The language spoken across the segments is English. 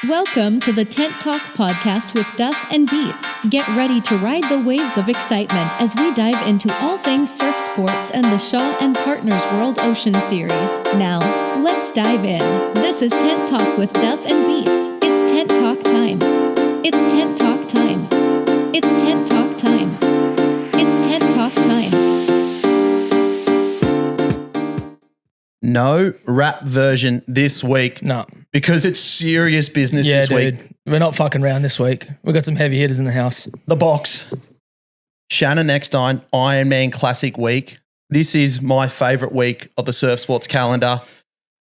Welcome to the Tent Talk podcast with Duff and Beats. Get ready to ride the waves of excitement as we dive into all things surf sports and the Shaw and Partners World Ocean Series. Now, let's dive in. This is Tent Talk with Duff and Beats. It's Tent Talk time. It's Tent Talk time. It's Tent Talk time. It's Tent Talk time. No rap version this week. No. Because it's serious business this week. We're not fucking around this week. We've got some heavy hitters in the house. The box. Shannon Eckstein, Ironman Classic week. This is my favourite week of the surf sports calendar.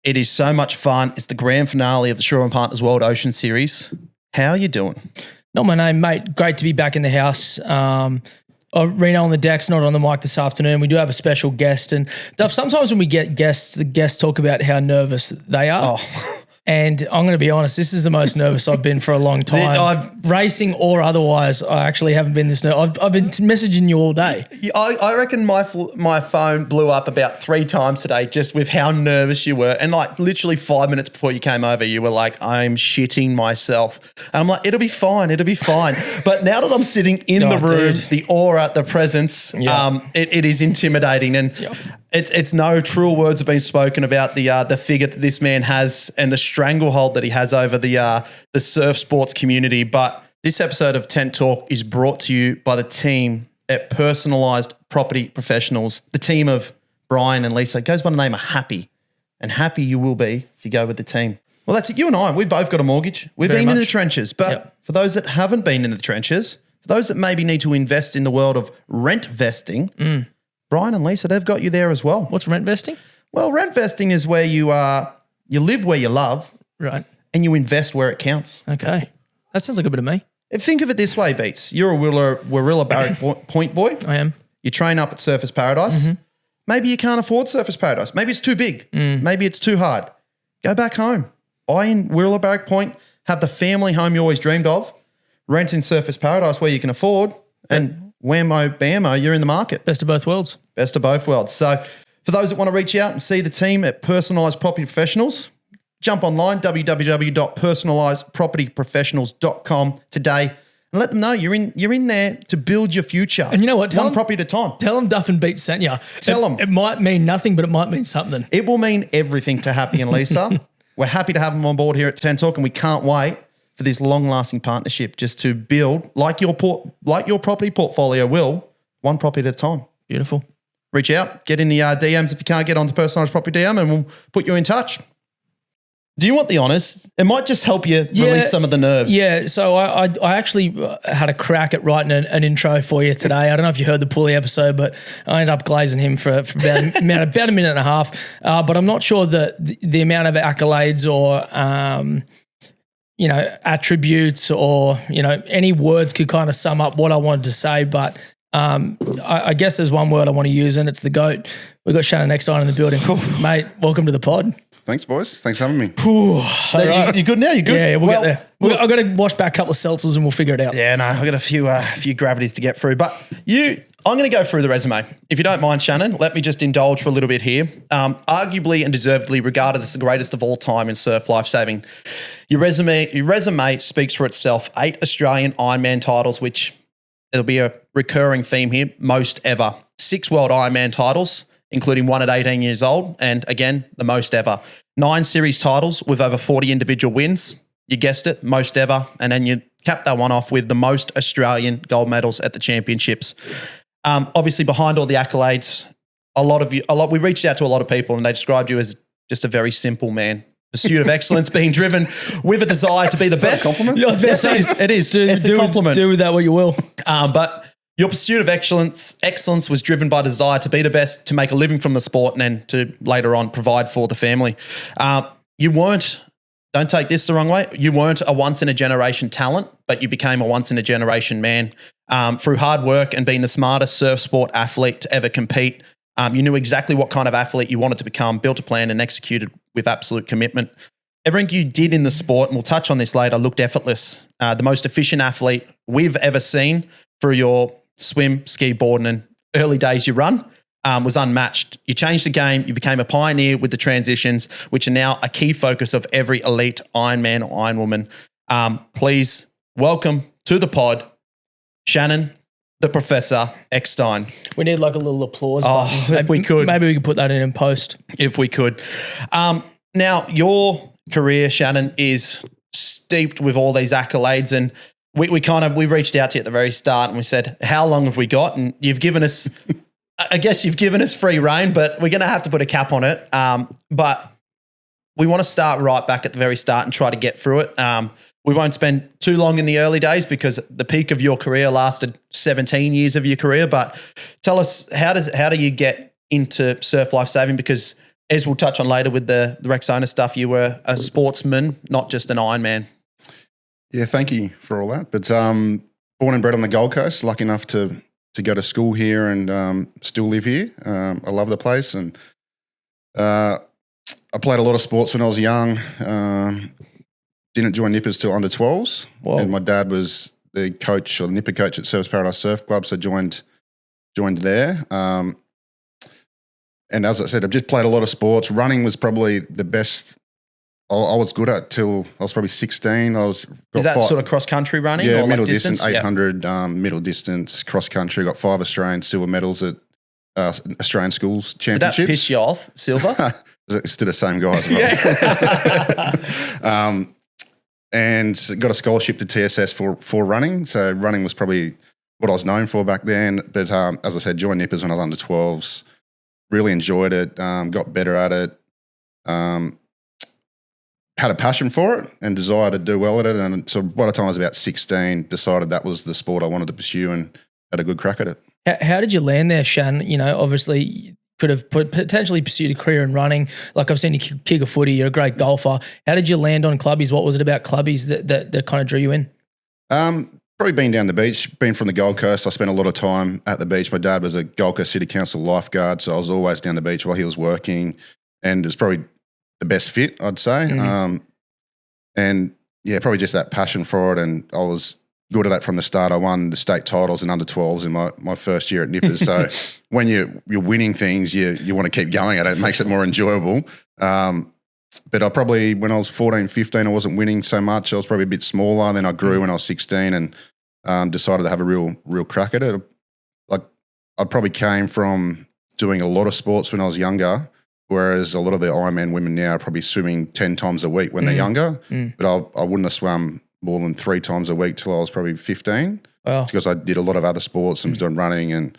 It is so much fun. It's the grand finale of the Shaw and Partners World Ocean Series. How are you doing? Not my name, mate. Great to be back in the house. Reno on the deck's not on the mic this afternoon. We do have a special guest. And Duff, sometimes when we get guests, the guests talk about how nervous they are. Oh. And I'm going to be honest, this is the most nervous I've been for a long time. Racing or otherwise, I actually haven't been this nervous. I've been messaging you all day. I reckon my phone blew up about 3 times today just with how nervous you were. And like literally 5 minutes before you came over, you were like, I'm shitting myself. And I'm like, it'll be fine. But now that I'm sitting in the room, dude, the aura, the presence, it is intimidating. And it's no truer words have been spoken about the figure that this man has and the stranglehold that he has over the surf sports community. But this episode of Tent Talk is brought to you by the team at Personalised Property Professionals, the team of Brian and Lisa. It goes by the name of Happy, and happy you will be if you go with the team. Well, that's it. You and I, we've both got a mortgage. We've been in the trenches. But for those that haven't been in the trenches, for those that maybe need to invest in the world of rent vesting, Brian and Lisa, they've got you there as well. What's rent vesting? Well, rent vesting is where you live where you love, right, and you invest where it counts. Okay. That sounds like a bit of me. Think of it this way, Beats. You're a Warilla Barrack Point boy. I am. You train up at Surfers Paradise. Mm-hmm. Maybe you can't afford Surfers Paradise. Maybe it's too big. Maybe it's too hard. Go back home. Buy in Warilla Barrack Point. Have the family home you always dreamed of. Rent in Surfers Paradise where you can afford. And whammo, bammo, you're in the market. Best of both worlds. Best of both worlds. So for those that want to reach out and see the team at Personalised Property Professionals, jump online, www.personalisedpropertyprofessionals.com today, and let them know you're in there to build your future. And you know what? One property at a time. Tell them Duff and Beats sent you. Tell them. It might mean nothing, but it might mean something. It will mean everything to Happy and Lisa. We're happy to have them on board here at Tent Talk, and we can't wait for this long-lasting partnership just to build, like your property portfolio will, one property at a time. Beautiful. Reach out, get in the DMs if you can't get onto Personalised Property DM, and we'll put you in touch. Do you want the honest? It might just help you release some of the nerves. Yeah, so I actually had a crack at writing an intro for you today. I don't know if you heard the Pulley episode, but I ended up glazing him for about a minute and a half. But I'm not sure that the amount of accolades or attributes or any words could kind of sum up what I wanted to say. But I guess there's one word I want to use, and it's the GOAT. We've got Shannon Eckstein in the building. Mate, welcome to the pod. Thanks, boys. Thanks for having me. You good now? You good? Yeah, we'll get there. I've got to wash back a couple of seltzers and we'll figure it out. Yeah, no, I've got a few gravities to get through. But I'm going to go through the resume. If you don't mind, Shannon, let me just indulge for a little bit here. Arguably and deservedly regarded as the greatest of all time in surf lifesaving. Your resume speaks for itself. 8 Australian Ironman titles, which it'll be a recurring theme here, most ever. 6 World Ironman titles, including 1 at 18 years old, and again, the most ever. 9 series titles with over 40 individual wins. You guessed it, most ever. And then you cap that one off with the most Australian gold medals at the championships. Obviously, behind all the accolades, we reached out to a lot of people and they described you as just a very simple man. Pursuit of excellence, being driven with a desire to be the best. Is that a compliment? Yeah, it is. It's a compliment. Do with that what you will. But your pursuit of excellence was driven by desire to be the best, to make a living from the sport, and then to later on provide for the family. You weren't, don't take this the wrong way, you weren't a once-in-a-generation talent, but you became a once-in-a-generation man. Through hard work and being the smartest surf sport athlete to ever compete, you knew exactly what kind of athlete you wanted to become, built a plan and executed with absolute commitment. Everything you did in the sport, and we'll touch on this later, looked effortless. The most efficient athlete we've ever seen through your swim, ski, board, and early days you run. was unmatched. You changed the game. You became a pioneer with the transitions, which are now a key focus of every elite Ironman or Ironwoman. Please welcome to the pod, Shannon, the Professor Eckstein. We need like a little applause button. If we could. Maybe we could put that in post. If we could. Now, your career, Shannon, is steeped with all these accolades, and we reached out to you at the very start and we said, how long have we got? And you've given us, I guess you've given us free reign, but we're going to have to put a cap on it. But we want to start right back at the very start and try to get through it. We won't spend too long in the early days because the peak of your career lasted 17 years of your career. But tell us, how do you get into surf lifesaving? Because as we'll touch on later with the Rexona stuff, you were a sportsman, not just an Ironman. Yeah, thank you for all that. But born and bred on the Gold Coast, lucky enough to go to school here and still live here. I love the place, and I played a lot of sports when I was young. Didn't join Nippers till under 12s. Whoa. And my dad was the coach or Nipper coach at Surfers Paradise Surf Club, so joined there. And as I said, I've just played a lot of sports. Running was probably the best I was good at till I was probably 16. Is that sort of cross-country running? Yeah, or middle like distance, 800, middle distance, cross-country. Got 5 Australian silver medals at Australian Schools Championships. Did that piss you off, silver? It's to the same guy as well. And got a scholarship to TSS for running. So running was probably what I was known for back then. But as I said, joined Nippers when I was under 12s. Really enjoyed it, got better at it, had a passion for it and desire to do well at it. And so by the time I was about 16, decided that was the sport I wanted to pursue and had a good crack at it. How did you land there, Shan? You know, obviously you could have potentially pursued a career in running. Like I've seen you kick a footy, you're a great golfer. How did you land on clubbies? What was it about clubbies that kind of drew you in? Probably been down the beach, been from the Gold Coast. I spent a lot of time at the beach. My dad was a Gold Coast City Council lifeguard, so I was always down the beach while he was working, and it was probably the best fit, I'd say. Mm-hmm. And yeah, probably just that passion for it, and I was good at that from the start. I won the state titles in under 12s in my first year at Nippers. So when you're winning things, you want to keep going at it. It makes it more enjoyable. But I probably, when I was 14, 15, I wasn't winning so much. I was probably a bit smaller. Then I grew when I was 16 and decided to have a real crack at it. Like I probably came from doing a lot of sports when I was younger, whereas a lot of the Ironman women now are probably swimming 10 times a week when they're younger. But I wouldn't have swum more than 3 times a week till I was probably 15. Wow. It's because I did a lot of other sports and was doing running and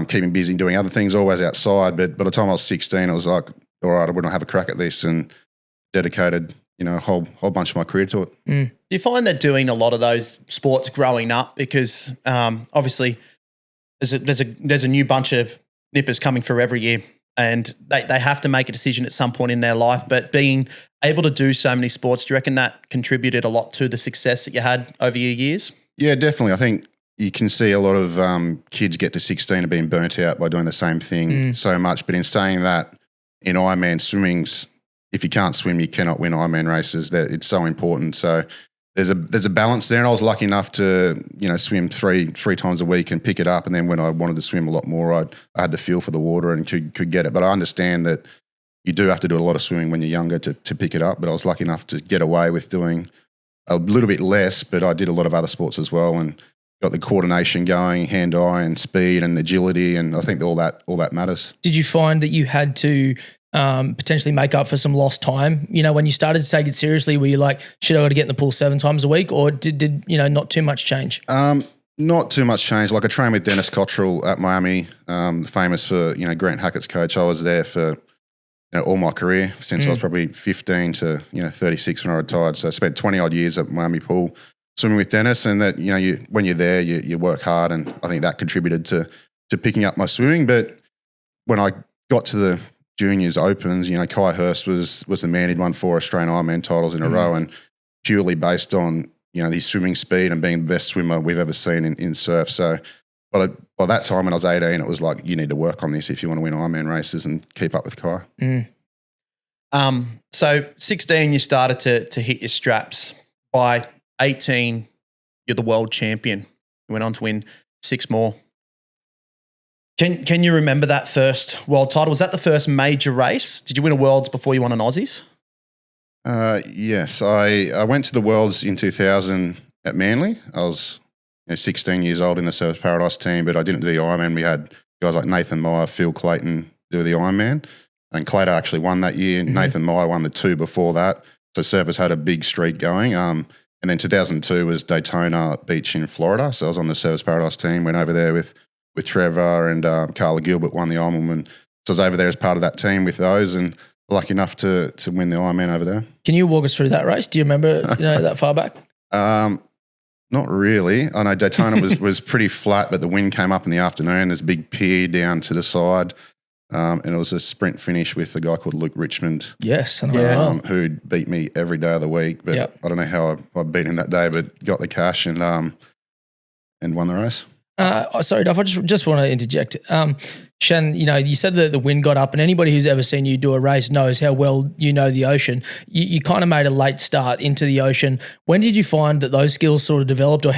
keeping busy doing other things, always outside. But by the time I was 16, I was like, all right, I want to have a crack at this, and dedicated, a whole bunch of my career to it. Do you find that doing a lot of those sports growing up, because obviously there's a new bunch of nippers coming through every year, and they have to make a decision at some point in their life, but being able to do so many sports, do you reckon that contributed a lot to the success that you had over your years? Yeah, definitely. I think you can see a lot of kids get to 16 and being burnt out by doing the same thing so much. But in saying that, in Ironman swimmings, if you can't swim, you cannot win Ironman races. That it's so important. So there's a balance there, and I was lucky enough to swim three times a week and pick it up. And then when I wanted to swim a lot more, I had the feel for the water and could get it. But I understand that you do have to do a lot of swimming when you're younger to pick it up. But I was lucky enough to get away with doing a little bit less. But I did a lot of other sports as well, and got the coordination going, hand-eye and speed and agility, and I think all that matters. Did you find that you had to potentially make up for some lost time? When you started to take it seriously, were you like, shit, I got to get in the pool 7 times a week, or did not too much change? Not too much change. Like I trained with Dennis Cottrell at Miami, famous for Grant Hackett's coach. I was there for all my career since I was probably 15 to 36 when I retired. So I spent 20 odd years at Miami pool swimming with Dennis, and that when you're there, you work hard, and I think that contributed to picking up my swimming. But when I got to the juniors opens, Kai Hurst was the man. He'd won 4 Australian Ironman titles in a row, and purely based on his swimming speed and being the best swimmer we've ever seen in surf. So by that time when I was 18, it was like, you need to work on this if you want to win Ironman races and keep up with Kai. So 16, you started to hit your straps. By 18, you're the world champion. You went on to win 6 more. Can you remember that first world title? Was that the first major race? Did you win a Worlds before you won an Aussies? Yes, I went to the Worlds in 2000 at Manly. I was 16 years old in the Service Paradise team, but I didn't do the Ironman. We had guys like Nathan Meyer, Phil Clayton do the Ironman, and Clayton actually won that year. Mm-hmm. Nathan Meyer won the 2 before that. So Service had a big streak going. And then 2002 was Daytona Beach in Florida. So I was on the Service Paradise team, went over there with Trevor, and Carla Gilbert won the Ironman. So I was over there as part of that team with those, and lucky enough to win the Ironman over there. Can you walk us through that race? Do you remember that far back? Not really. I know Daytona was pretty flat, but the wind came up in the afternoon. There's a big pier down to the side. And it was a sprint finish with a guy called Luke Richmond. Yes. Who beat me every day of the week. But I don't know how I beat him that day, but got the cash and won the race. Sorry, Duff, I just want to interject. Shannon, you said that the wind got up, and anybody who's ever seen you do a race knows how well you know the ocean. You kind of made a late start into the ocean. When did you find that those skills sort of developed, or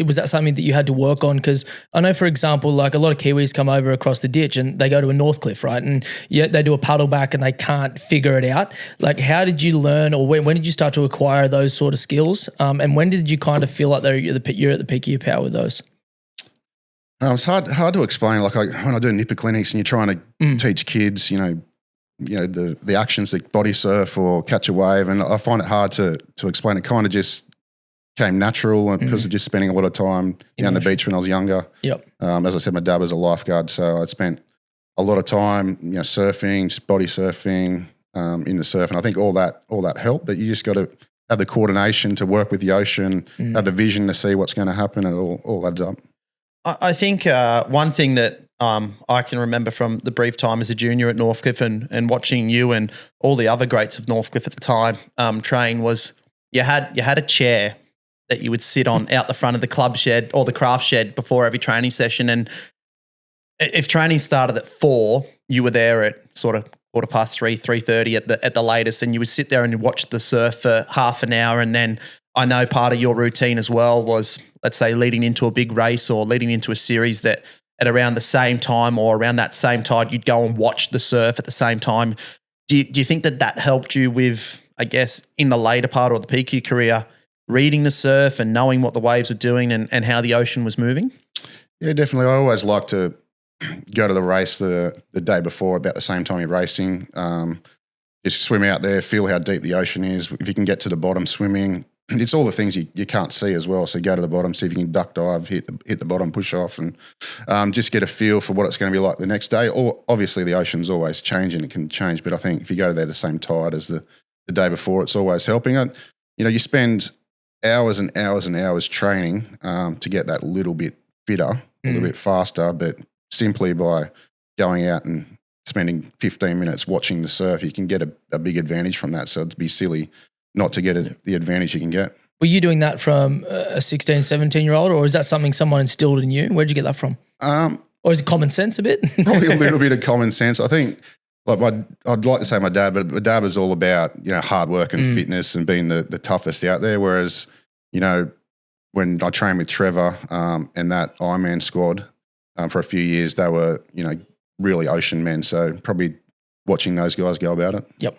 was that something that you had to work on? Because I know, for example, like a lot of Kiwis come over across the ditch and they go to a Northcliffe, right? And they do a puddle back and they can't figure it out. Like, how did you learn, or when did you start to acquire those sort of skills? And when did you kind of feel like you're at the peak of your power with those? It's hard to explain. Like when I do nipper clinics and you're trying to teach kids, the actions like body surf or catch a wave, and I find it hard to explain. It kind of just came natural because of just spending a lot of time on the beach when I was younger. Yep. As I said, my dad was a lifeguard, so I'd spent a lot of time surfing, just body surfing in the surf, and I think all that helped. But you just got to have the coordination to work with the ocean, have the vision to see what's going to happen, and it all adds up. I think one thing that I can remember from the brief time as a junior at Northcliffe and watching you and all the other greats of Northcliffe at the time train was you had a chair that you would sit on out the front of the club shed or the craft shed before every training session. And if training started at 4, you were there at sort of 3:30, 3:30 at the latest, and you would sit there and watch the surf for half an hour. And then I know part of your routine as well was, let's say, leading into a big race or leading into a series, that at around the same time or around that same tide, you'd go and watch the surf at the same time. Do you think that helped you with, I guess, in the later part or the peak of your career, reading the surf and knowing what the waves were doing and how the ocean was moving? Yeah, definitely. I always like to go to the race the day before, about the same time you're racing. Just swim out there, feel how deep the ocean is. If you can get to the bottom swimming, it's all the things you can't see as well. So go to the bottom, see if you can duck dive, hit the bottom, push off, and just get a feel for what it's going to be like the next day. Or obviously the ocean's always changing; it can change. But I think if you go to there the same tide as the day before, it's always helping. You spend hours and hours and hours training to get that little bit fitter, a little bit faster. But simply by going out and spending 15 minutes watching the surf, you can get a big advantage from that. So it'd be silly not to get the advantage you can get. Were you doing that from a 16, 17-year-old, or is that something someone instilled in you? Where'd you get that from? Or is it common sense a bit? Probably a little bit of common sense. I think, I'd like to say my dad, but my dad was all about, hard work and fitness and being the toughest out there. Whereas, when I trained with Trevor and that Ironman squad for a few years, they were, really ocean men. So probably watching those guys go about it. Yep.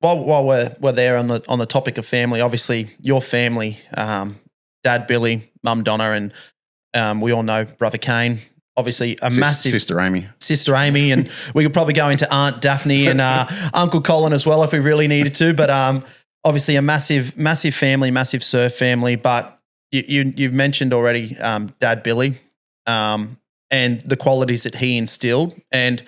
While we're there on the topic of family, obviously your family, Dad Billy, Mum Donna, and we all know Brother Kane. Obviously massive Sister Amy, and we could probably go into Aunt Daphne and Uncle Colin as well if we really needed to. But obviously a massive family, massive surf family. But you've mentioned already Dad Billy and the qualities that he instilled. And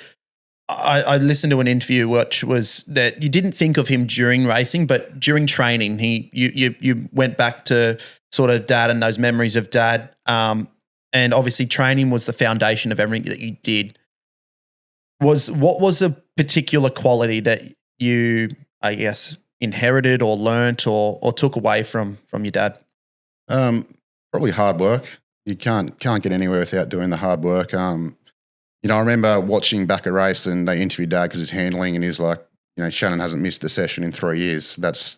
I listened to an interview which was that you didn't think of him during racing, but during training, you went back to sort of Dad and those memories of Dad. And obviously training was the foundation of everything that you did. What was a particular quality that you, I guess, inherited or learnt or took away from your dad? Probably hard work. You can't get anywhere without doing the hard work. I remember watching back a race and they interviewed Dad because he's handling, and he's like, Shannon hasn't missed a session in 3 years. That's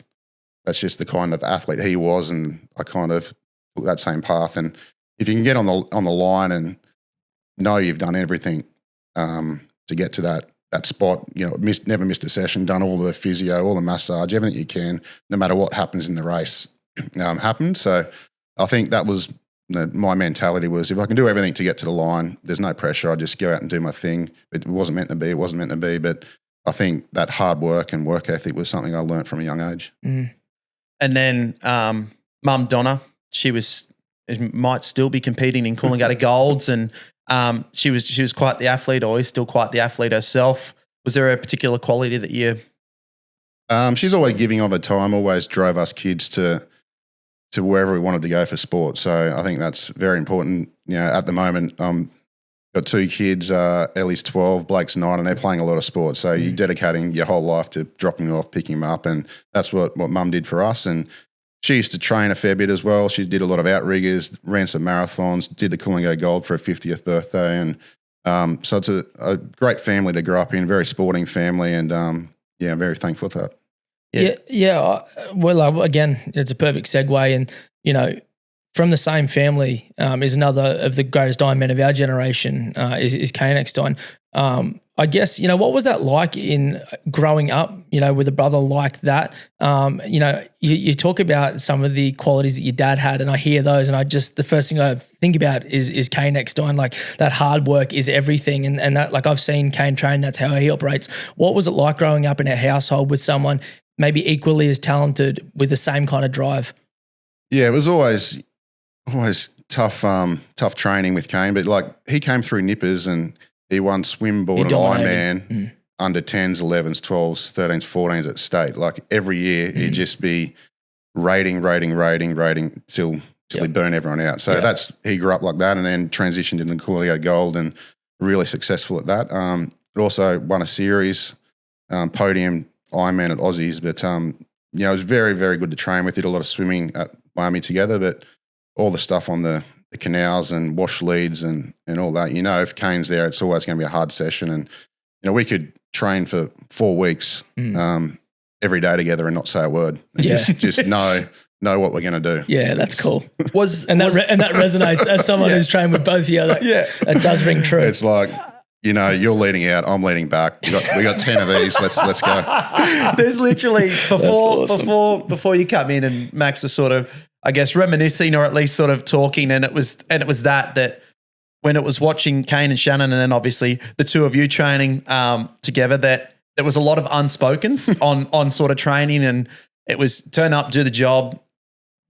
just the kind of athlete he was, and I kind of took that same path. And if you can get on the line and know you've done everything to get to that spot. You know, never missed a session, done all the physio, all the massage, everything you can, no matter what happens in the race, happened. So I think that was my mentality was, if I can do everything to get to the line, there's no pressure. I just go out and do my thing. It wasn't meant to be. It wasn't meant to be. But I think that hard work and work ethic was something I learned from a young age. And then Mum Donna, might still be competing in Coolangatta Golds, and she was quite the athlete, or is still quite the athlete herself. Was there a particular quality that you? She's always giving of her time. Always drove us kids to wherever we wanted to go for sport. So I think that's very important. You know, at the moment, got two kids. Ellie's 12, Blake's 9, and they're playing a lot of sport. So you're dedicating your whole life to dropping them off, picking them up, and that's what Mum did for us. And she used to train a fair bit as well. She did a lot of outriggers, ran some marathons, did the Coolangatta Gold for her 50th birthday. And so it's a great family to grow up in, very sporting family. And I'm very thankful for that. Yeah. Well, again, it's a perfect segue. And, you know, from the same family is another of the greatest Ironmen of our generation, is Shannon Eckstein. I guess, you know, what was that like in growing up, you know, with a brother like that? You know, you talk about some of the qualities that your dad had, and I hear those, and the first thing I think about is Shannon Eckstein. Like, that hard work is everything. And that, like, I've seen Kane train, that's how he operates. What was it like growing up in a household with someone maybe equally as talented with the same kind of drive? Yeah, it was always tough training with Kane, but like, he came through nippers and he won swim, board, and Ironman under 10s, 11s, 12s, 13s, 14s at state. Like, every year he'd just be rating till he burned everyone out. So he grew up like that, and then transitioned into Coolangatta Gold and really successful at that. Also won a series, podium Ironman at Aussies, but you know, it was very, very good to train with. Did a lot of swimming at Miami together, but all the stuff on the canals and wash leads and all that, you know, if Kane's there, it's always going to be a hard session. And, you know, we could train for 4 weeks every day together and not say a word. And just know what we're going to do. Yeah, that's cool. That resonates as someone who's trained with both of you. That does ring true. It's like, you know, you're leading out, I'm leading back. We got 10 of these. Let's go. There's literally before you come in, and Max was sort of, I guess, reminiscing, or at least sort of talking, and it was that when it was watching Kane and Shannon, and then obviously the two of you training together, that there was a lot of unspokens on sort of training, and it was turn up, do the job,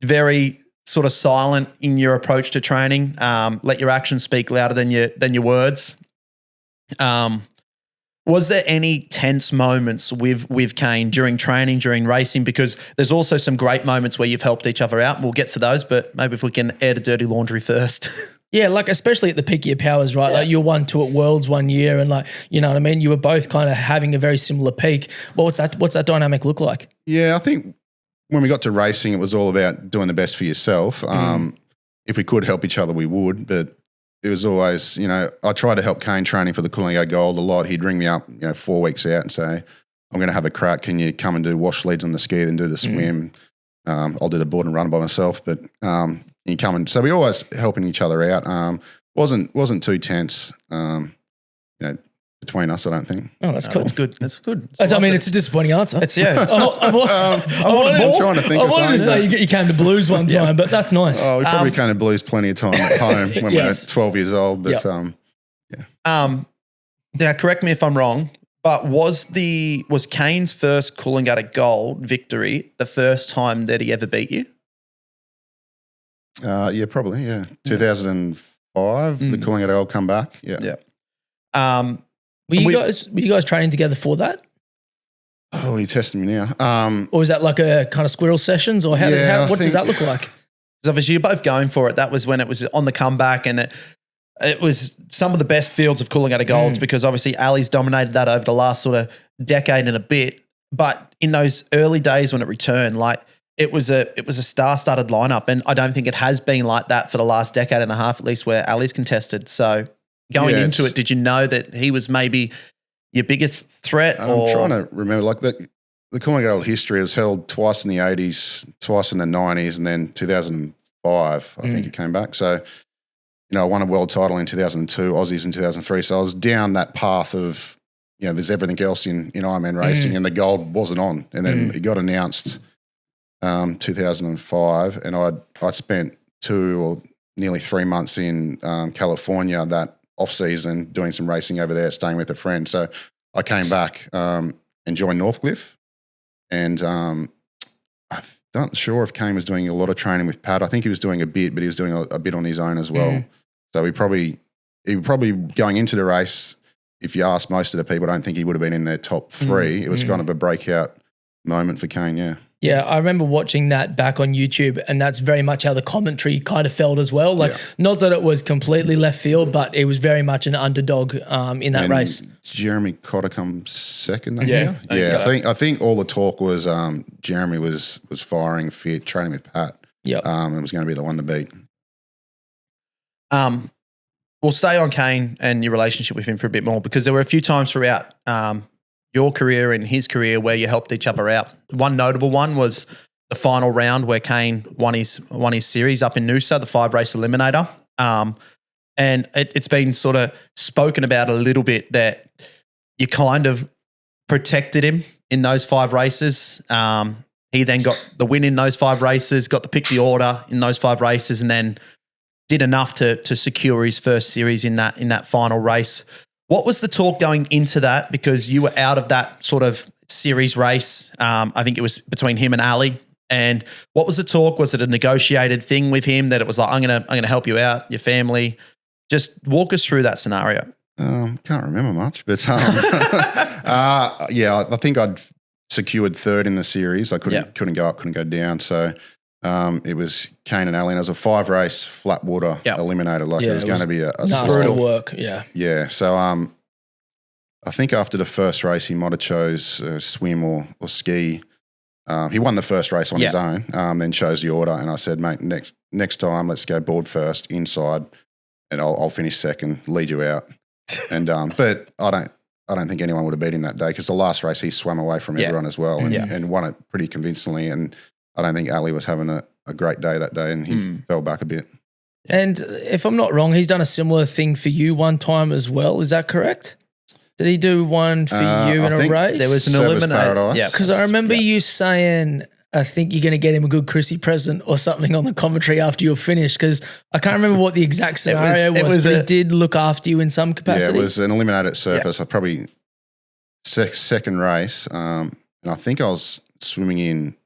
very sort of silent in your approach to training. Let your actions speak louder than your words. Was there any tense moments with Kane during training, during racing? Because there's also some great moments where you've helped each other out, and we'll get to those, but maybe if we can air the dirty laundry first. Yeah, like, especially at the peak of your powers, right? Yeah. Like, you won 2 at Worlds one year, and, like, you know what I mean? You were both kind of having a very similar peak. Well, what's that dynamic look like? Yeah, I think when we got to racing, it was all about doing the best for yourself. If we could help each other, we would, but it was always, you know, I tried to help Kane training for the Coolangatta Gold a lot. He'd ring me up, you know, 4 weeks out and say, I'm going to have a crack. Can you come and do wash leads on the ski, then do the swim? I'll do the board and run by myself, but you come and, so we always helping each other out. Wasn't too tense, you know, between us, I don't think. Oh, that's cool. That's good. That's good. I mean, it's a disappointing answer. It's I'm trying to think. I wanted to say you came to Blues one time, but that's nice. Oh, we probably came to Blues plenty of time at home when we were 12 years old. But now, correct me if I'm wrong, but was Kane's first Coolangatta Gold victory the first time that he ever beat you? Yeah, probably. Yeah, 2005, the Coolangatta Gold comeback. Yeah. Were you guys training together for that? Oh, you're testing me now. Or was that like a kind of squirrel sessions, or what does that look like? Because obviously you're both going for it. That was when it was on the comeback, and it was some of the best fields of Coolangatta Golds, because obviously Ali's dominated that over the last sort of decade and a bit. But in those early days when it returned, like, it was a star-studded lineup, and I don't think it has been like that for the last decade and a half, at least, where Ali's contested. So going into it, did you know that he was maybe your biggest threat? I'm trying to remember, like, the Coolangatta Gold history was held twice in the 80s, twice in the 90s, and then 2005, I think it came back. So, I won a world title in 2002, Aussies in 2003. So I was down that path of, there's everything else in Ironman racing, and the gold wasn't on. And then it got announced 2005, and I'd spent 2 or nearly 3 months in California that off season doing some racing over there, staying with a friend. So I came back and joined Northcliffe, and I'm not sure if Kane was doing a lot of training with Pat. I think he was doing a bit, but he was doing a bit on his own as well. So he probably going into the race, if you ask most of the people, I don't think he would have been in their top 3. It was kind of a breakout moment for Kane, yeah. Yeah, I remember watching that back on YouTube, and that's very much how the commentary kind of felt as well. Like, not that it was completely left field, but it was very much an underdog in that race. Jeremy Cotter come second. Yeah. I think all the talk was Jeremy was firing fit, training with Pat. And was going to be the one to beat. We'll stay on Kane and your relationship with him for a bit more, because there were a few times throughout your career and his career where you helped each other out. One notable one was the final round where Kane won his series up in Noosa, the 5-race eliminator. And it's been sort of spoken about a little bit that you kind of protected him in those 5 races. He then got the win in those 5 races, got to pick the order in those 5 races, and then did enough to secure his first series in that final race. What was the talk going into that? Because you were out of that sort of series race. I think it was between him and Ali. And what was the talk? Was it a negotiated thing with him that it was like, I'm gonna help you out, your family? Just walk us through that scenario. Can't remember much, but I think I'd secured 3rd in the series. I couldn't go up, couldn't go down. So it was Kane and Ali, and it was a 5-race flat water eliminator. Like it was going to be a brutal work. Yeah. So I think after the first race, he might have chose swim or ski. He won the first race on his own, then chose the order. And I said, mate, next time, let's go board first, inside, and I'll finish second, lead you out. And but I don't think anyone would have beat him that day, because the last race he swam away from everyone as well and won it pretty convincingly. And I don't think Ali was having a great day that day, and he fell back a bit. And if I'm not wrong, he's done a similar thing for you one time as well. Is that correct? Did he do one for you in a race? There was an eliminator. Yeah, because I remember you saying, I think you're going to get him a good Chrissy present or something on the commentary after you're finished, because I can't remember what the exact scenario was, but he did look after you in some capacity. Yeah, it was an eliminated surface. I probably second race, and I think I was swimming in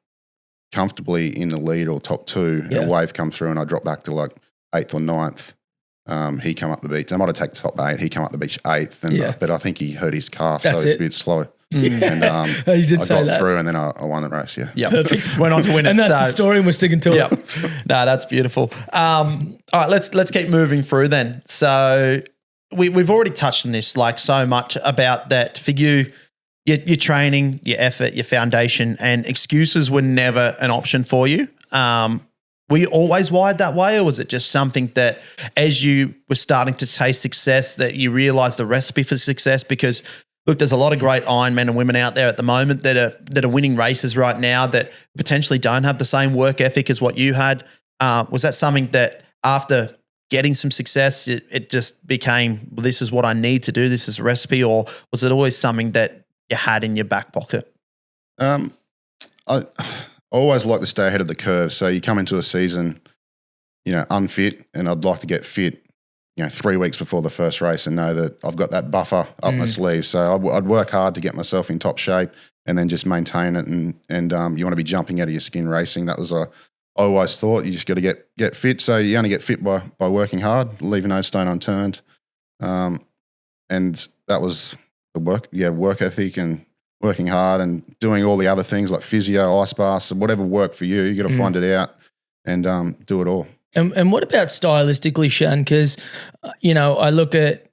comfortably in the lead or top 2. A wave come through and I dropped back to like 8th or 9th. He come up the beach. I might have taken top 8. He come up the beach 8th, but I think he hurt his calf, so he's a bit slow. And you did I got through, and then I won the race. Yeah, perfect. Went on to win it. And that's the story, and we're sticking to it. No, that's beautiful. All right, let's keep moving through then. So we've already touched on this, like so much about that for you. Your training, your effort, your foundation, and excuses were never an option for you. Were you always wired that way, or was it just something that as you were starting to taste success that you realized the recipe for success? Because look, there's a lot of great Ironmen and women out there at the moment that are winning races right now that potentially don't have the same work ethic as what you had. Was that something that after getting some success, it just became, well, this is what I need to do, this is a recipe, or was it always something that you had in your back pocket? I always like to stay ahead of the curve. So you come into a season, unfit, and I'd like to get fit, 3 weeks before the first race and know that I've got that buffer up my sleeve. So I'd work hard to get myself in top shape and then just maintain it. And you want to be jumping out of your skin racing. That was I always thought you just got to get fit. So you only get fit by working hard, leaving no stone unturned. And that was the work ethic and working hard and doing all the other things like physio, ice baths, whatever worked for you. You got to find it out and do it all. And what about stylistically, Shan? Because, I look at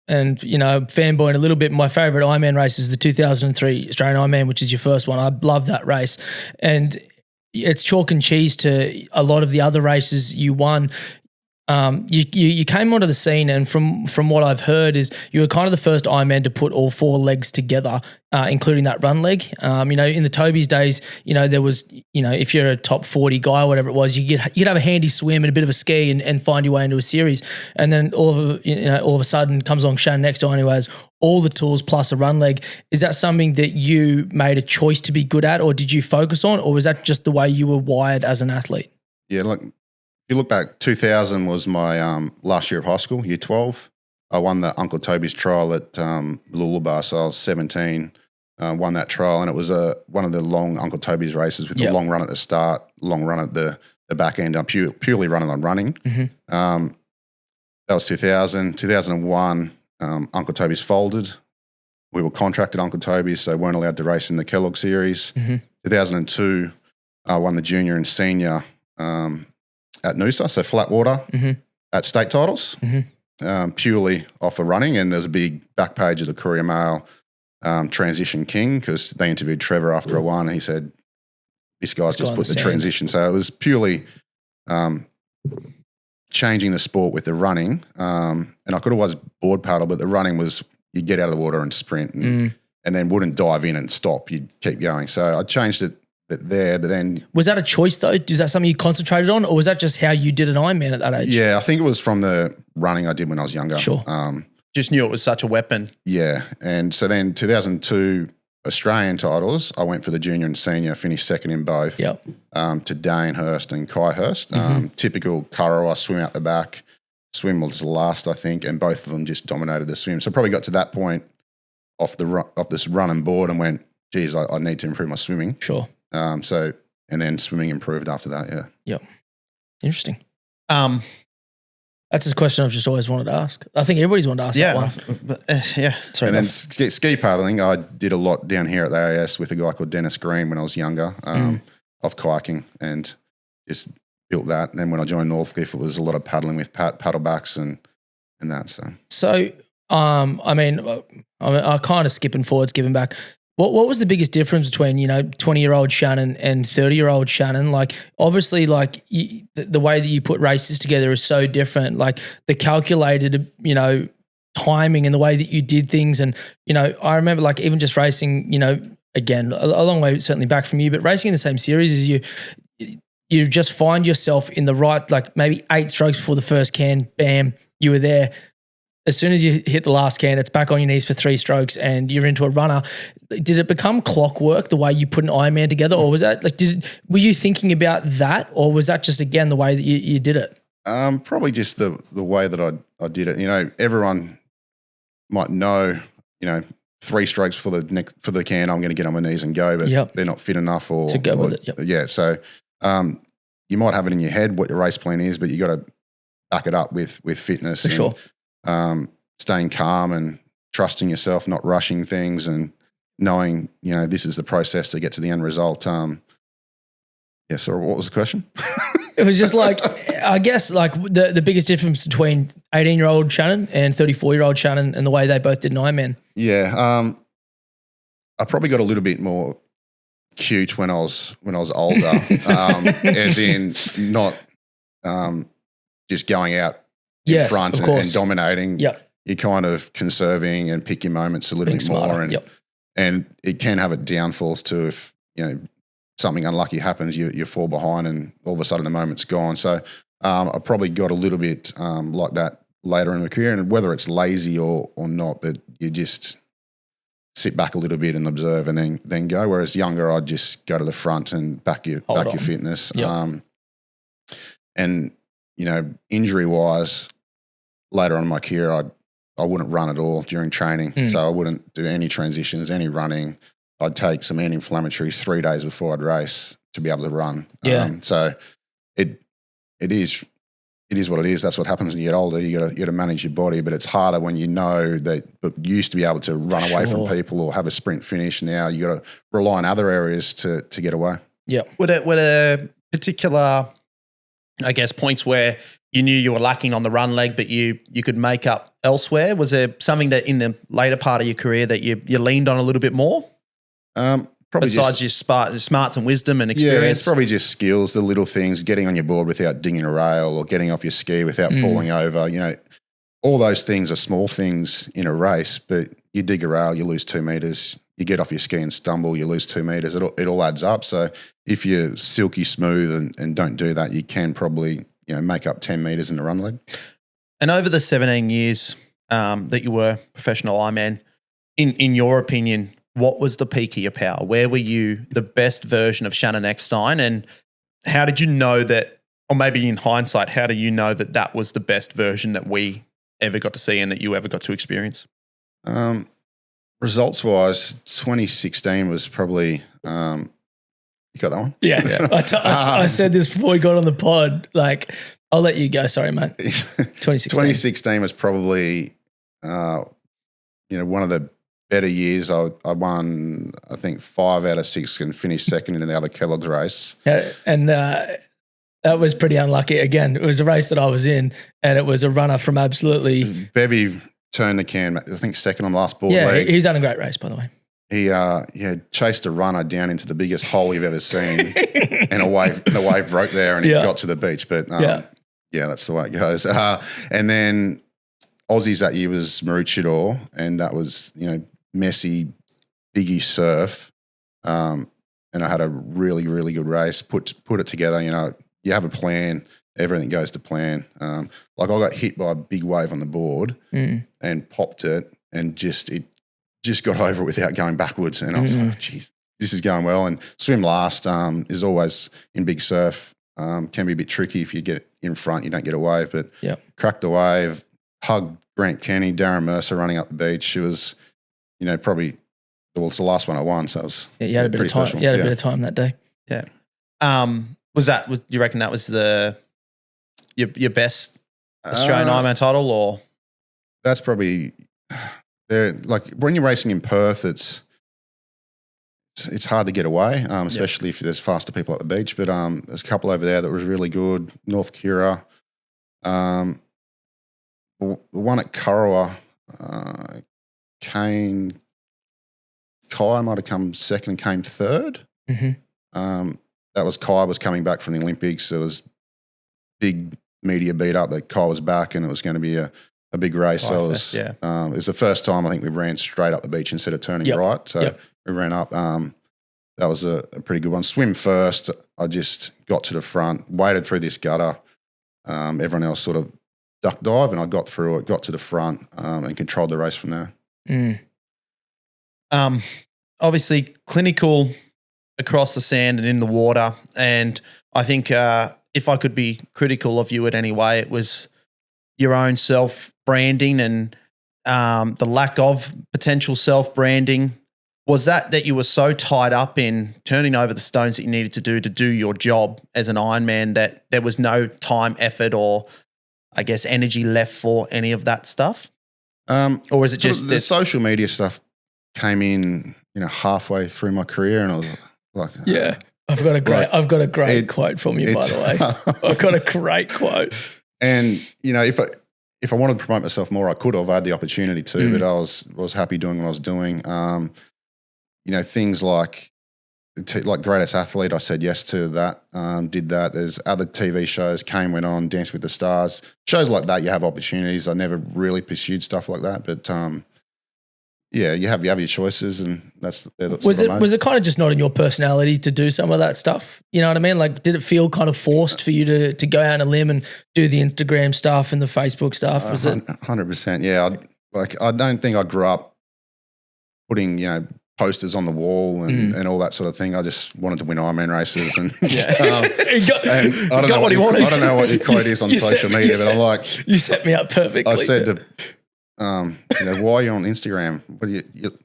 and, fanboying a little bit. My favourite Ironman race is the 2003 Australian Ironman, which is your first one. I love that race. And it's chalk and cheese to a lot of the other races you won. you came onto the scene, and from what I've heard is you were kind of the first Ironman to put all 4 legs together, including that run leg. In the Toby's days, there was, if you're a top 40 guy or whatever it was, you'd have a handy swim and a bit of a ski and find your way into a series. And then all of a sudden comes along Shannon Eckstein who has all the tools plus a run leg. Is that something that you made a choice to be good at, or did you focus on, or was that just the way you were wired as an athlete? Yeah, look, if you look back, 2000 was my last year of high school, year 12. I won the Uncle Toby's trial at Lullaby, so I was 17, won that trial, and it was one of the long Uncle Toby's races with a long run at the start, long run at the back end, purely running on running. Mm-hmm. That was 2000. 2001, Uncle Toby's folded. We were contracted Uncle Toby's, so weren't allowed to race in the Kellogg Series. Mm-hmm. 2002, I won the junior and senior at Noosa, so flat water at state titles, purely off of running. And there's a big back page of the Courier Mail transition king, because they interviewed Trevor after I won. And he said, this guy's just put the transition. So it was purely changing the sport with the running. And I could always board paddle, but the running was you get out of the water and sprint and then wouldn't dive in and stop. You'd keep going. So I changed it there, but then... Was that a choice though? Is that something you concentrated on, or was that just how you did an Ironman at that age? Yeah, I think it was from the running I did when I was younger. Sure. Just knew it was such a weapon. Yeah. And so then 2002 Australian titles, I went for the junior and senior, finished second in both. Yep. To Dane Hurst and Kai Hurst. Typical Currow, swim out the back. Swim was the last, I think, and both of them just dominated the swim. So probably got to that point off this run and board and went, geez, I need to improve my swimming. Sure. And then swimming improved after that, yeah. Yep. Interesting. That's a question I've just always wanted to ask. I think everybody's wanted to ask that one. Yeah. Sorry, and then ski paddling, I did a lot down here at the AIS with a guy called Dennis Green when I was younger, of kayaking, and just built that. And then when I joined Northcliffe, it was a lot of paddling with paddlebacks and that. So I kind of skipping forwards, giving back. What was the biggest difference between 20-year-old Shannon and 30-year-old Shannon? Like obviously, like the way that you put races together is so different. Like the calculated, timing and the way that you did things, and I remember like even just racing, again a long way certainly back from you, but racing in the same series as you just find yourself in the right, like maybe 8 strokes before the first can, bam, you were there. As soon as you hit the last can, it's back on your knees for 3 strokes and you're into a runner. Did it become clockwork the way you put an Ironman together, or was that like, were you thinking about that, or was that just again the way that you did it? Probably just the way that I did it. Everyone might know, 3 strokes for the can, I'm going to get on my knees and go, but they're not fit enough to go with it. Yep. Yeah, so you might have it in your head what your race plan is, but you got to back it up with fitness. For sure. Staying calm and trusting yourself, not rushing things, and knowing, this is the process to get to the end result. So what was the question? It was just like, I guess like the biggest difference between 18-year-old Shannon and 34-year-old Shannon and the way they both did an Ironman. Yeah. I probably got a little bit more cute when I was older, as in not just going out in front and dominating. Yep. You're kind of conserving and pick your moments a little bit more. And it can have its downfalls too if, something unlucky happens, you fall behind and all of a sudden the moment's gone. So I probably got a little bit like that later in my career, and whether it's lazy or not, but you just sit back a little bit and observe and then go. Whereas younger, I'd just go to the front and back your fitness. Yep. And injury wise, later on in my career, I wouldn't run at all during training. So I wouldn't do any transitions, any running. I'd take some anti-inflammatories 3 days before I'd race to be able to run. Yeah. So it is what it is. That's what happens when you get older. You got to manage your body, but it's harder when you know that you used to be able to run away from people or have a sprint finish. Now you got to rely on other areas to get away. Yeah. Would a particular, I guess, points where you knew you were lacking on the run leg, but you could make up elsewhere? Was there something that in the later part of your career that you leaned on a little bit more? Probably besides your smarts and wisdom and experience? Yeah, it's probably just skills, the little things, getting on your board without dinging a rail or getting off your ski without falling over. You know, all those things are small things in a race, but you dig a rail, you lose 2 meters. You get off your ski and stumble, you lose 2 meters. It all adds up. So if you're silky smooth and don't do that, you can probably, you know, make up 10 meters in the run leg. And over the 17 years that you were professional Ironman, in your opinion, what was the peak of your power? Where were you the best version of Shannon Eckstein? And how did you know that, or maybe in hindsight, how do you know that that was the best version that we ever got to see and that you ever got to experience? Results-wise, 2016 was probably you got that one? Yeah. I said this before we got on the pod. Like, I'll let you go. Sorry, mate. 2016 was probably, one of the better years. I won, I think, 5 out of 6 and finished second in the other Kellogg's race. And that was pretty unlucky. Again, it was a race that I was in, and it was a runner from absolutely... Bevy turned the can, I think, second on the last board leg. Yeah, he's done a great race, by the way. He chased a runner down into the biggest hole you've ever seen, and the wave broke there, and he got to the beach. But that's the way it goes. And then Aussies that year was Maroochydore, and that was messy, biggie surf, and I had a really, really good race. Put it together. You have a plan. Everything goes to plan. Like I got hit by a big wave on the board and popped it, and it just got over it without going backwards. And I was like, geez, this is going well. And swim last is always in big surf. Can be a bit tricky if you get in front, you don't get a wave. But cracked the wave, hugged Grant Kenny, Darren Mercer running up the beach. It was, probably, it's the last one I won. So it was you had a bit of time. You had a bit of time that day. Yeah. You reckon that was your best Australian Ironman title, or? That's probably there. Like when you're racing in Perth, it's hard to get away, especially if there's faster people at the beach. But there's a couple over there that was really good. North Kira, the one at Kurrawa, Kai might have come second and came third. That was Kai was coming back from the Olympics. There was big media beat up that Kai was back, and it was going to be a big race. So it was the first time I think we ran straight up the beach instead of turning right. So we ran up. That was a pretty good one. Swim first. I just got to the front, waded through this gutter. Everyone else sort of duck dive, and I got through it, got to the front, and controlled the race from there. Obviously clinical across the sand and in the water. And I think if I could be critical of you in any way, it was your own self-branding and the lack of potential self-branding. Was that you were so tied up in turning over the stones that you needed to do your job as an Ironman that there was no time, effort, or I guess energy left for any of that stuff? Or is it just the social media stuff came in, halfway through my career, and I was like, I've got a great quote from you, by the way. I've got a great quote. And if I wanted to promote myself more, I could have. I had the opportunity to, but I was happy doing what I was doing. Things like Greatest Athlete, I said yes to that, did that. There's other TV shows, went on, Dance with the Stars. Shows like that, you have opportunities. I never really pursued stuff like that, but you have your choices, and that's was it kind of just not in your personality to do some of that stuff? You know what I mean? Like, did it feel kind of forced for you to go out on a limb and do the Instagram stuff and the Facebook stuff? Was it 100%? Yeah, I don't think I grew up putting posters on the wall and all that sort of thing. I just wanted to win Ironman races, and and I don't know what he wanted. I don't know what your quote is on social media, but I'm like, you set me up perfectly. I said to. Why are you on Instagram?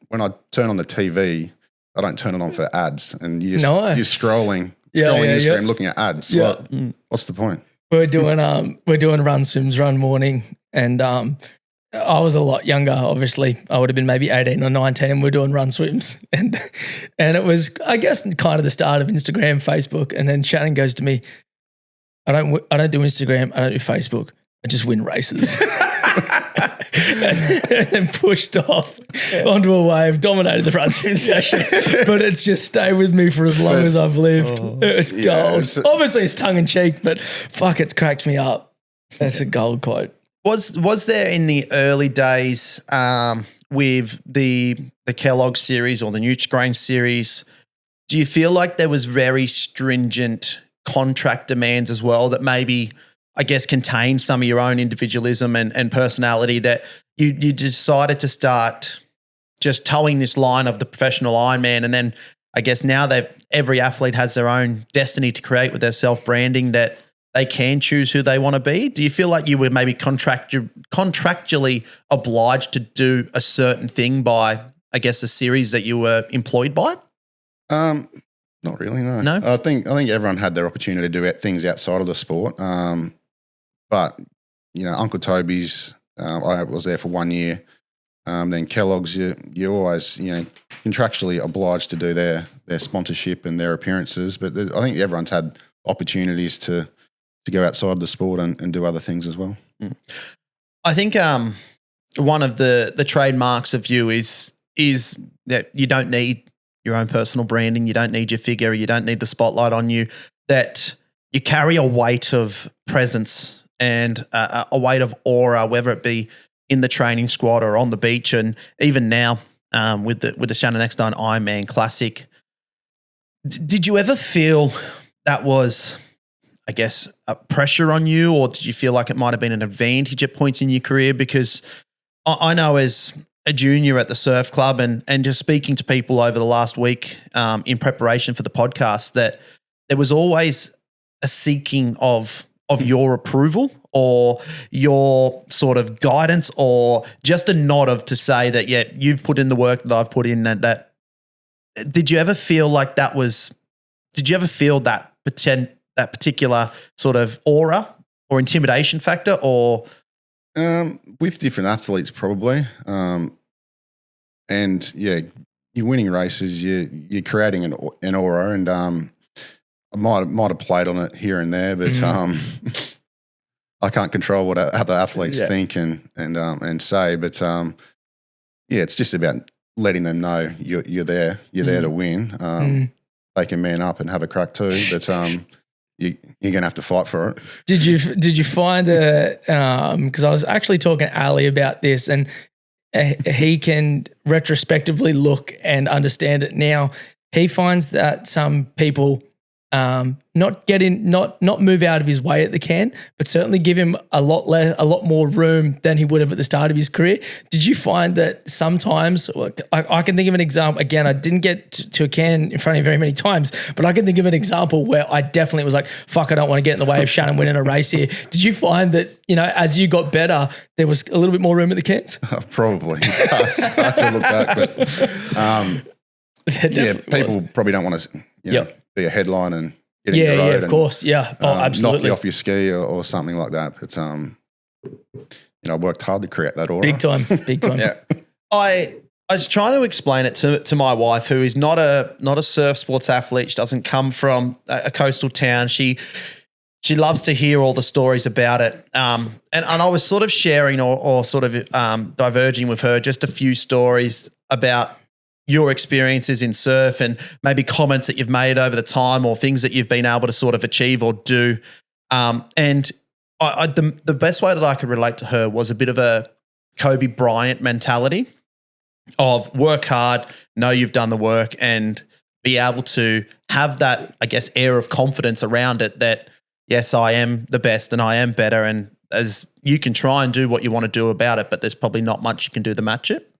When I turn on the TV, I don't turn it on for ads, and you're scrolling Instagram looking at ads. Yeah. What's the point? We're doing run swims, run morning, and I was a lot younger. Obviously, I would have been maybe 18 or 19, and we're doing run swims, and it was, I guess, kind of the start of Instagram, Facebook, and then Shannon goes to me, I don't do Instagram, I don't do Facebook. I just win races. and then pushed off onto a wave, dominated the front swim session. But it's just stayed with me for as long as I've lived. It's gold. Obviously, it's tongue in cheek, but fuck, it's cracked me up. That's a gold quote. Was there in the early days with the Kellogg series or the Nutri-Grain series, do you feel like there was very stringent contract demands as well that maybe, I guess, contained some of your own individualism and personality that you decided to start just towing this line of the professional Ironman? And then I guess now that every athlete has their own destiny to create with their self-branding, that they can choose who they want to be. Do you feel like you were maybe contractually obliged to do a certain thing by, I guess, the series that you were employed by? Not really, no. No? I think everyone had their opportunity to do things outside of the sport. But, Uncle Toby's, I was there for 1 year. Then Kellogg's, you're always, contractually obliged to do their sponsorship and their appearances. But I think everyone's had opportunities to go outside the sport and do other things as well. I think one of the trademarks of you is that you don't need your own personal branding. You don't need your figure. You don't need the spotlight on you. That you carry a weight of presence and a weight of aura, whether it be in the training squad or on the beach, and even now with the Shannon Eckstein Ironman Classic. Did you ever feel that was, I guess, a pressure on you, or did you feel like it might have been an advantage at points in your career? Because I know as a junior at the surf club and just speaking to people over the last week in preparation for the podcast, that there was always a seeking of your approval or your sort of guidance, or just a nod of to say that, yeah, you've put in the work that I've put in. That did you ever feel like that was? Did you ever feel that particular sort of aura or intimidation factor, or? With different athletes, probably. And yeah, you're winning races. You're creating an aura, and I might have played on it here and there, but I can't control what other athletes think and say. But yeah, it's just about letting them know you're there. You're there to win. They can man up and have a crack too, but you're going to have to fight for it. Did you find because I was actually talking to Ali about this, and he can retrospectively look and understand it now. He finds that some people not move out of his way at the can, but certainly give him a lot more room than he would have at the start of his career. Did you find that sometimes, I can think of an example, again, I didn't get to a can in front of you very many times, but I can think of an example where I definitely was like, fuck, I don't want to get in the way of Shannon winning a race here. Did you find that, as you got better, there was a little bit more room at the cans? Probably. Hard to look back, but yeah, people probably don't want to, be a headline and get in the road. Yeah, of course. Yeah. Oh, absolutely. Knock you off your ski or something like that. But, I worked hard to create that aura. Big time. Yeah. I was trying to explain it to my wife, who is not a surf sports athlete. She doesn't come from a coastal town. She loves to hear all the stories about it. And I was sort of sharing or sort of diverging with her just a few stories about your experiences in surf and maybe comments that you've made over the time or things that you've been able to sort of achieve or do. And the best way that I could relate to her was a bit of a Kobe Bryant mentality of work hard, know you've done the work, and be able to have that, I guess, air of confidence around it that, yes, I am the best and I am better, and as you can try and do what you want to do about it, but there's probably not much you can do to match it.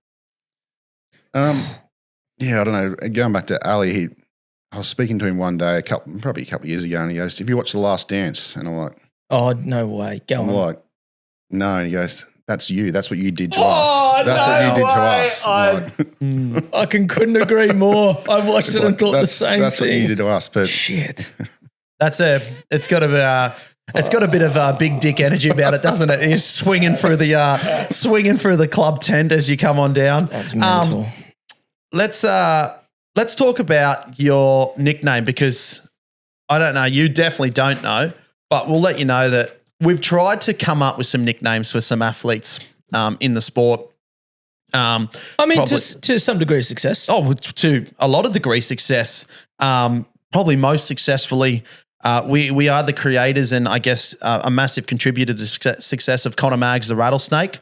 Yeah, I don't know. Going back to Ali, I was speaking to him one day, probably a couple of years ago, and he goes, "Have you watched The Last Dance?" And I'm like, "Oh, no way, go on." I'm like, "No," and he goes, "That's you. That's what you did to us. That's what you did to us." I couldn't agree more. I watched it and thought the same thing. That's what you did to us. But shit, it's got a bit of big dick energy about it, doesn't it? You're swinging through the club tent as you come on down. That's mental. Let's talk about your nickname, because I don't know, you definitely don't know, but we'll let you know that we've tried to come up with some nicknames for some athletes in the sport. I mean, to some degree of success. Oh, to a lot of degree success. Probably most successfully, we are the creators and I guess a massive contributor to success of Connor Maggs, the rattlesnake.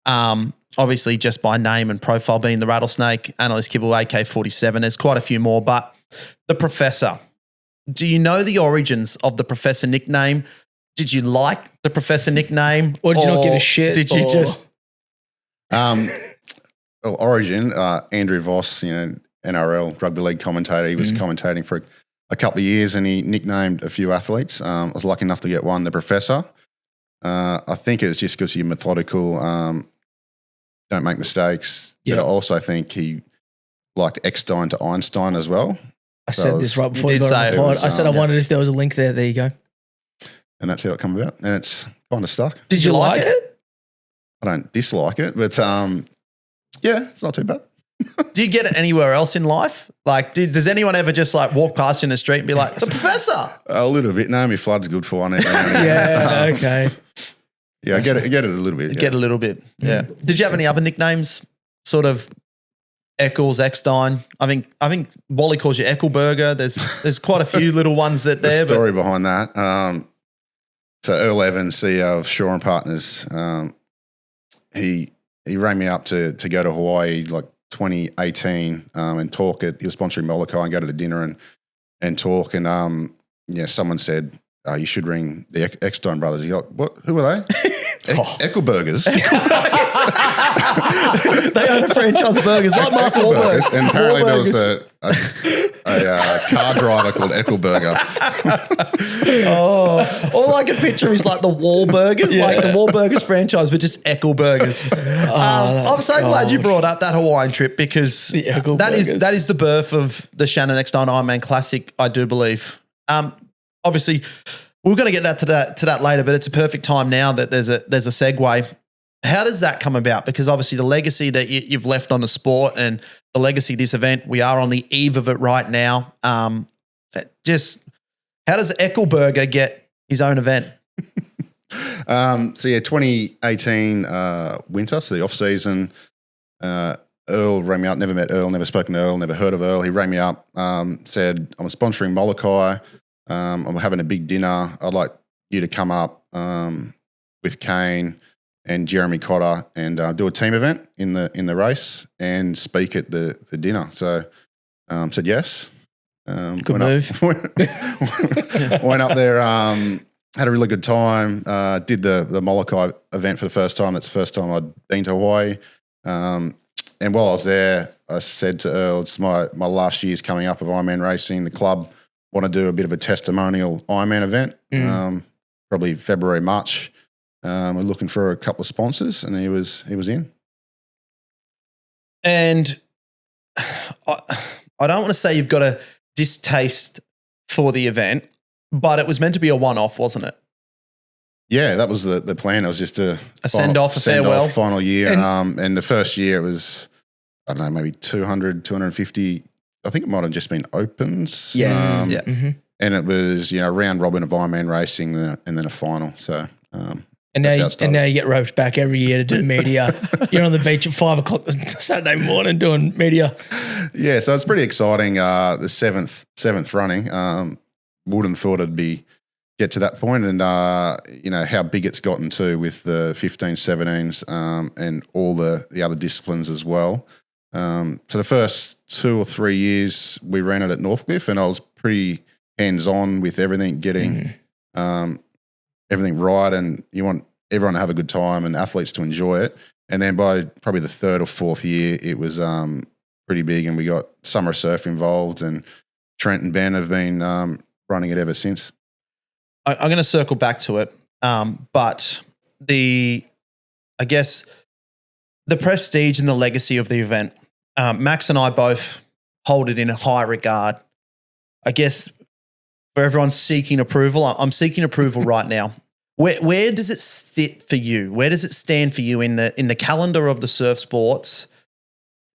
Obviously, just by name and profile being the rattlesnake, Annalise Kibble, AK-47. There's quite a few more, but the Professor. Do you know the origins of the Professor nickname? Did you like the Professor nickname? Or did you not give a shit? Did you just... Well, origin, Andrew Voss, NRL rugby league commentator. He was commentating for a couple of years and he nicknamed a few athletes. I was lucky enough to get one, the Professor. I think it's just because you're methodical, don't make mistakes. Yeah. But I also think he liked Eckstein to Einstein as well. I said this right before you did got on the say it pod. was, I said I wondered if there was a link there. There you go. And that's how it come about. And it's kind of stuck. Did you like it? I don't dislike it, but yeah, it's not too bad. Do you get it anywhere else in life? Like, does anyone ever just like walk past you in the street and be like, the Professor? A little bit. Naomi Flood's good for one. Yeah, okay. Yeah, I get it a little bit. Get a little bit, yeah. Did you have any other nicknames? Sort of Eccles, Eckstein. I think Wally calls you Eckelberger. There's quite a few little ones that there. The story behind that. So Earl Evans, CEO of Shaw and Partners, he rang me up to go to Hawaii like 2018 and talk at. He was sponsoring Molokai and go to the dinner and talk. And someone said, you should ring the Eckstein brothers. He go, what? Who are they? Eckelburgers. They own a franchise of burgers, like Mark Wahlberg. And apparently there was a car driver called Eckelburger. All I can picture is like the Wahlburgers, like the Wahlburgers franchise, but just Eckelburgers. I'm so glad you brought up that Hawaiian trip because that is the birth of the Shannon Eckstein Ironman Classic, I do believe. Obviously, we're going to get to that later, but it's a perfect time now that there's a segue. How does that come about? Because obviously the legacy that you've left on the sport and the legacy of this event, we are on the eve of it right now. Just how does Eckelberger get his own event? 2018 winter, so the off season. Earl rang me up. Never met Earl. Never spoken to Earl. Never heard of Earl. He rang me up. Said I'm sponsoring Molokai. I'm having a big dinner. I'd like you to come up with Kane and Jeremy Cotter and do a team event in the race and speak at the dinner. So said yes. Good move. Went up there, had a really good time. Did the Molokai event for the first time. That's the first time I'd been to Hawaii. And while I was there, I said to Earl, it's my last year's coming up of Ironman racing. The club want to do a bit of a testimonial Ironman event, probably February, March. We're looking for a couple of sponsors, and he was in. And I don't want to say you've got a distaste for the event, but it was meant to be a one-off, wasn't it? Yeah, that was the plan. It was just a send-off, a farewell. Final year. And the first year it was, I don't know, maybe 200, 250. I think it might have just been opens. Yes. And it was, round robin of Ironman racing and then a final. So, and now you get roped back every year to do media. You're on the beach at 5 o'clock Saturday morning doing media. Yeah, so it's pretty exciting. The seventh running. Wouldn't have thought it'd get to that point, and how big it's gotten to with the 15s, 17s, and all the other disciplines as well. So the first 2 or 3 years we ran it at Northcliffe, and I was pretty hands-on with everything, getting everything right, and you want everyone to have a good time and athletes to enjoy it. And then by probably the 3rd or 4th year, it was pretty big, and we got Summer Surf involved, and Trent and Ben have been running it ever since. I'm going to circle back to it, but I guess the prestige and the legacy of the event, Max and I both hold it in high regard. I guess for everyone seeking approval, I'm seeking approval right now. Where does it sit for you? Where does it stand for you in the calendar of the surf sports?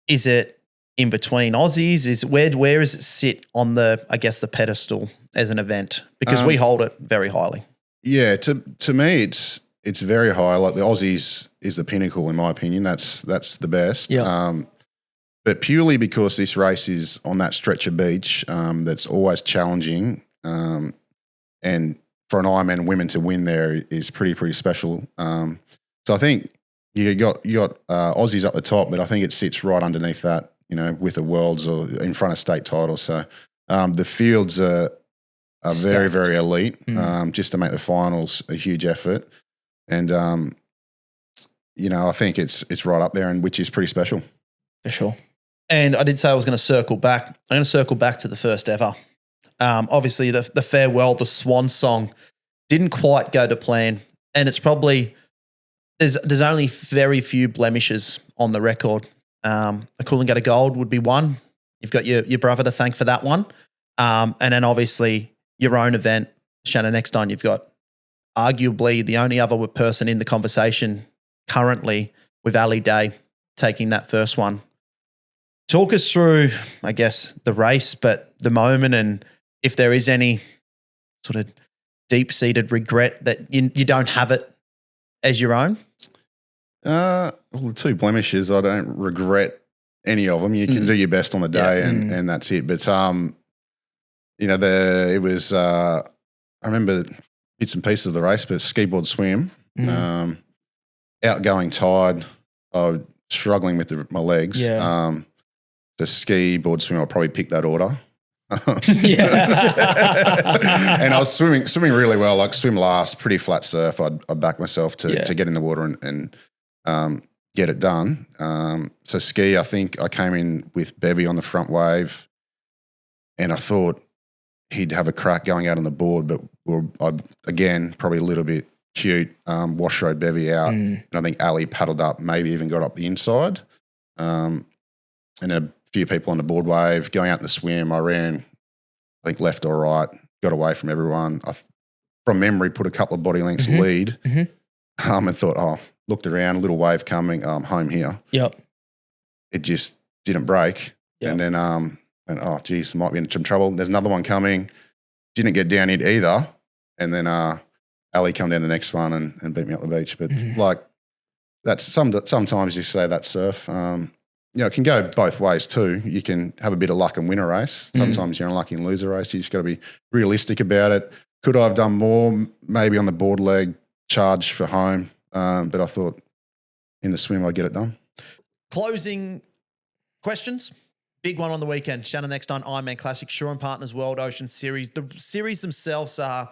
Is it in between Aussies? Where does it sit on the pedestal as an event? Because we hold it very highly. Yeah, to me, it's very high. Like the Aussies is the pinnacle in my opinion. That's the best. Yeah. But purely because this race is on that stretch of beach that's always challenging, and for an Ironman women to win there is pretty special. So I think you got Aussies up the top, but I think it sits right underneath that, with the Worlds or in front of state titles. So the fields are very, very elite. Just to make the finals a huge effort, and I think it's right up there, and which is pretty special For sure. And I did say I was going to circle back. I'm going to circle back to the first ever. Obviously, the farewell, the swan song, didn't quite go to plan, and it's probably there's only very few blemishes on the record. A Coolangatta Gold would be one. You've got your brother to thank for that one, and then obviously your own event, Shannon Eckstein. You've got arguably the only other person in the conversation currently with Ali Day taking that first one. Talk us through, I guess, the race, but the moment, and if there is any sort of deep-seated regret that you don't have it as your own. Well, the two blemishes, I don't regret any of them. You can do your best on the day, and that's it. But it was. I remember bits and pieces of the race, but skiboard swim, outgoing tide, I was struggling with my legs. Yeah. The ski board swim, I'll probably pick that order. Yeah. And I was swimming really well, like swim last, pretty flat surf. I'd back myself to get in the water and get it done. So ski, I think I came in with Bevy on the front wave, and I thought he'd have a crack going out on the board, but again, probably a little bit cute, wash rode Bevy out. And I think Ali paddled up, maybe even got up the inside. And a few people on the board wave going out in the swim. I ran, I think left or right, got away from everyone. From memory, put a couple of body lengths lead, and thought, looked around, a little wave coming, home here. Yep. It just didn't break. Yep. And then, geez, might be in some trouble. There's another one coming. Didn't get down it either. And then Ali come down the next one and beat me up the beach. But that's sometimes you say that surf. It can go both ways too. You can have a bit of luck and win a race. Sometimes you're unlucky and lose a race. You just got to be realistic about it. Could I have done more? Maybe on the board leg, charge for home. But I thought in the swim I'd get it done. Closing questions. Big one on the weekend. Shannon Eckstein, Ironman Classic, Shaw and Partners World Ocean Series. The series themselves are,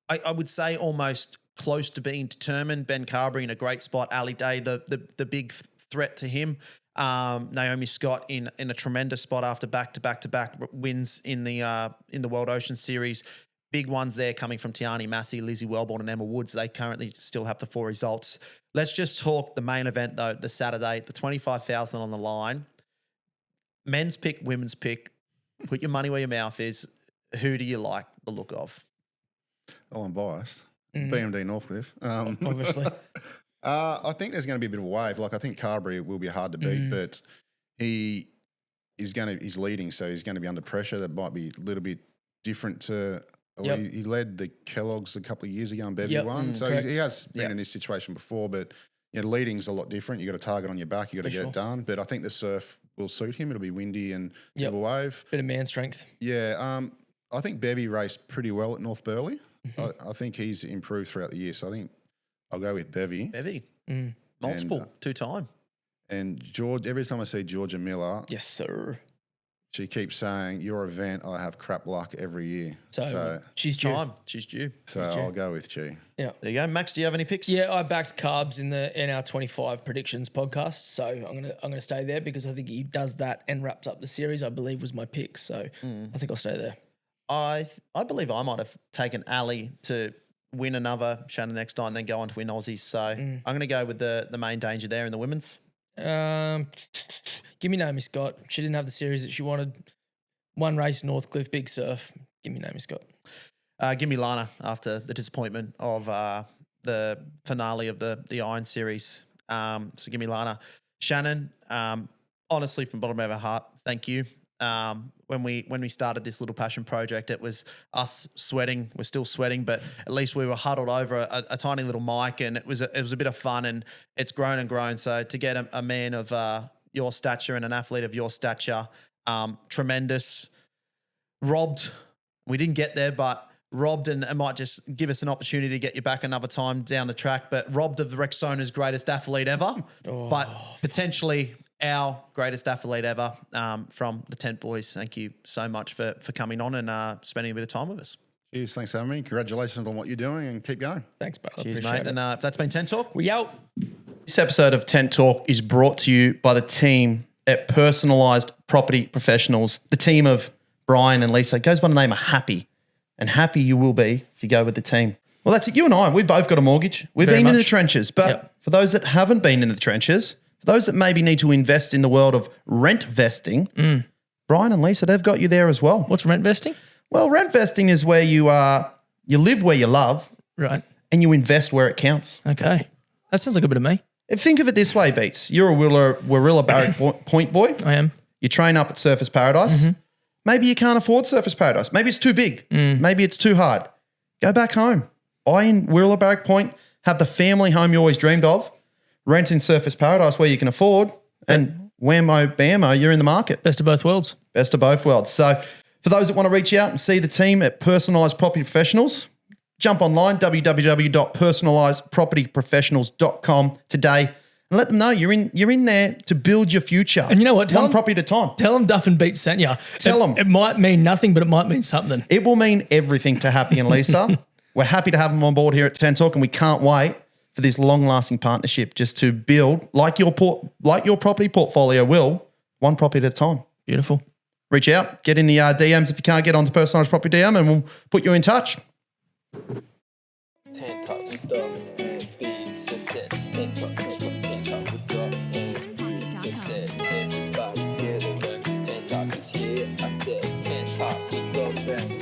I would say, almost close to being determined. Ben Carberry in a great spot. Ali Day, the big threat to him. Naomi Scott in a tremendous spot after back-to-back wins in the World Ocean Series. Big ones there coming from Tiani Massey, Lizzie Wellborn and Emma Woods. They currently still have the 4 results. Let's just talk the main event though, the Saturday, the 25,000 on the line. Men's pick, women's pick. Put your money where your mouth is. Who do you like the look of? Oh, I'm biased. BMD Northcliffe. Obviously. I think there's going to be a bit of a wave. Like I think Carberry will be hard to beat, but he's leading, so he's going to be under pressure. That might be a little bit different to. He led the Kellogg's a couple of years ago and Bevy won, so he has been in this situation before. But leading's a lot different. You got a target on your back. You got to get it done. But I think the surf will suit him. It'll be windy and bit of a wave. Bit of man strength. Yeah. I think Bevy raced pretty well at North Burleigh. I think he's improved throughout the year. So I think I'll go with Bevy. Multiple, and, 2-time. And George, every time I see Georgia Miller. Yes, sir. She keeps saying, your event, I have crap luck every year. So she's due. She's due. So I'll go with G. Yeah. There you go. Max, do you have any picks? Yeah, I backed Carbs in our 25 predictions podcast. So I'm gonna stay there because I think he does that and wraps up the series, I believe was my pick. So I think I'll stay there. I believe I might have taken Ali to win another Shannon Eckstein, then go on to win Aussies. So I'm going to go with the main danger there in the women's. Give me Naomi Scott. She didn't have the series that she wanted. One race, Northcliffe, big surf. Give me Naomi Scott. Give me Lana after the disappointment of the finale of the Iron Series. So give me Lana. Shannon, honestly, from the bottom of our heart, thank you. when we started this little passion project. It was us sweating. We're still sweating, but at least we were huddled over a tiny little mic, and it was a bit of fun, and it's grown and grown. So to get a man of your stature and an athlete of your stature, tremendous. Robbed, we didn't get there, but robbed, and it might just give us an opportunity to get you back another time down the track, but robbed of the Rexona's greatest athlete ever, but potentially our greatest athlete ever from the Tent Boys. Thank you so much for coming on and spending a bit of time with us. Cheers, thanks for having me. Congratulations on what you're doing and keep going. Thanks, bro. Cheers, Appreciate mate. it. And if that's been Tent Talk, We out. this episode of Tent Talk is brought to you by the team at Personalised Property Professionals, the team of Brian and Lisa. It goes by the name of Happy, and happy you will be if you go with the team. Well, that's it. You and I, we've both got a mortgage. We've Very been in much. the trenches, but Yep. for those that haven't been in the trenches, for those that maybe need to invest in the world of rent vesting, Brian and Lisa, they've got you there as well. What's rent vesting? Well, rent vesting is where you live where you love Right. and you invest where it counts. Okay. That sounds like a bit of me. And think of it this way, Beats. You're a Warilla Barrack Point boy. I am. You train up at Surfers Paradise. Maybe you can't afford Surfers Paradise. Maybe it's too big. Maybe it's too hard. Go back home. Buy in Warilla Barrack Point. Have the family home you always dreamed of. Rent in Surfers Paradise where you can afford. And whammo, bammo, you're in the market. Best of both worlds. Best of both worlds. So for those that want to reach out and see the team at Personalised Property Professionals, jump online, www.personalisedpropertyprofessionals.com today, and let them know you're in there to build your future. And you know what? Tell One them- property at a time. Tell them Duff and Beat sent you. Tell 'em. It might mean nothing, but it might mean something. It will mean everything to Happy and Lisa. We're happy to have them on board here at Tent Talk, and we can't wait for this long-lasting partnership just to build, like your property portfolio will, one property at a time. Beautiful. Reach out, get in the DMs if you can't get onto Personalised Property DM, and we'll put you in touch. Tent Talk stuff and beats. I said it's Tent Talk, Tent Talk with Duff and beats. I said everybody get alert, 'cause Tent Talk is here. I said Tent Talk with Duff and